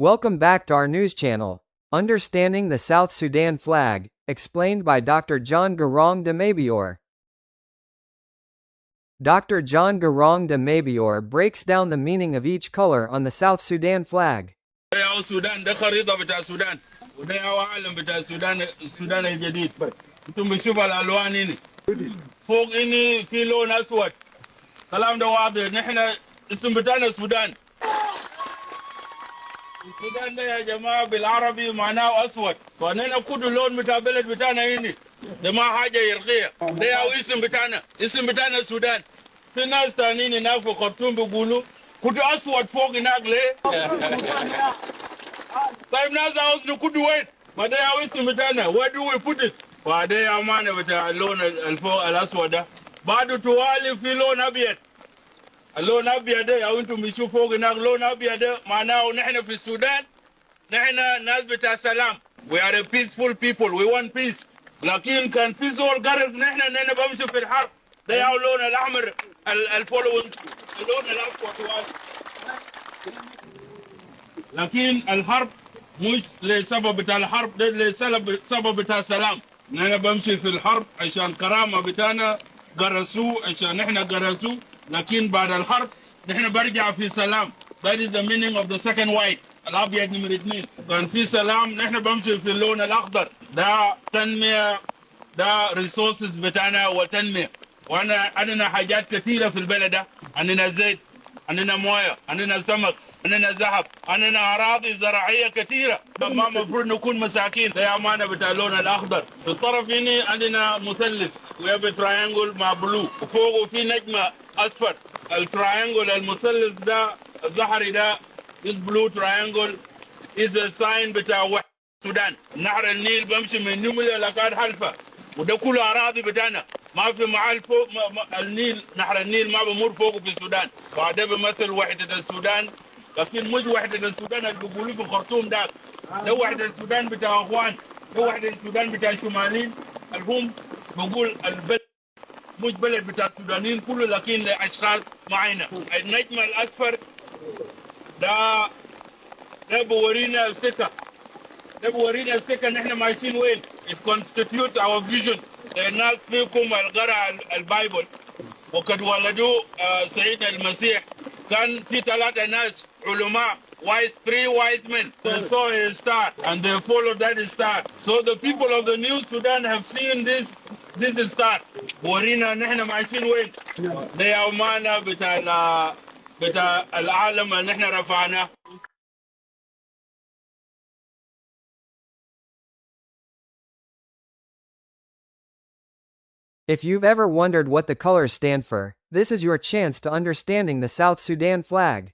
Welcome back to our news channel, Understanding the South Sudan Flag, explained by Dr. John Garang de Mabior. Dr. John Garang de Mabior breaks down the meaning of each color on the South Sudan flag. السودان ده خريطة بتاع السودان وده هو عالم بتاع السودان الجديد. انتم بتشوفوا الالوان هنا فوق هنا في لون اسود. الكلام ده واضح. نحن اسم بتاعنا السودان ده يا جماعة بالعربي معناه اسود، فانا كل لون بتاع البلد بتاعنا هنا ده ما حاجة يرقية. ده هو اسم بتاعنا السودان. في ناس تانيين هناك في خرطوم بيقولوا كنت اسود فوق هناك ليه؟ طيب ناس عاوزنا كل وين؟ ما ده يا اسم بتاعنا where do we put it؟ فده يا معنى بتاع اللون الفوق الاسود ده. بعده توالي في لون ابيض. اللون ابيض ده او انتم بتشوفوا فوق هناك لون ابيض ده معناه نحن في السودان نحن ناس بتاع سلام. we are a peaceful people, we want peace. لكن كان في زول قرز نحن بمشي في الحرب. ده يا اللون الاحمر الفولو اللون الاصفر. لكن الحرب مش لسبب بتاع الحرب، ده لسبب بتاع السلام. نحن بمشي في الحرب عشان كرامة بتاعنا قرسوه، عشان نحن قرسوه، لكن بعد الحرب نحن برجع في سلام. That is the meaning of the second white. الابيض نمرة 2 كان في سلام. نحن بمشي في اللون الاخضر، ده تنمية، ده ريسورسز بتاعنا وتنمية. عندنا حاجات كثيرة في البلد ده. عندنا زيت، عندنا مويه، عندنا سمك، عندنا ذهب، عندنا اراضي زراعيه كثيره. ما المفروض نكون مساكين. ده امانه بتاع اللون الاخضر. في الطرف هنا عندنا مثلث ويبقى تراينجل مع بلو، وفوقه في نجمه اصفر. التراينجل المثلث ده الزهري ده is blue triangle is a sign بتاع وحدة السودان. نهر النيل بمشي من نملة لغاية حلفا، وده كله اراضي بتاعنا. ما في محل فوق النيل، نهر النيل ما بمر فوقه في السودان. فده بيمثل وحدة السودان. لكن مش وحدة السودان اللي بيقولوا في خرطوم ده وحدة السودان بتاع اخوان. ده وحدة السودان بتاع الشماليين الهم بقول البلد مش بلد بتاع السودانيين كله، لكن لاشخاص معينة. النجم الاصفر ده بورينا السكة. ده بورينا السكة نحن ماشيين وين. It constitutes our vision. الناس فيكم القرأ البايبل وقد ولدوا سيدنا المسيح. كان في 3 ناس علماء wise, 3 wise men. They saw a star and they followed that star. So the people of the New Sudan have seen this star. ورينا نحن ماشيين وين. ده يومنا بتاع العالم اللي نحن رفعناه. If you've ever wondered what the colors stand for, this is your chance to understanding the South Sudan flag.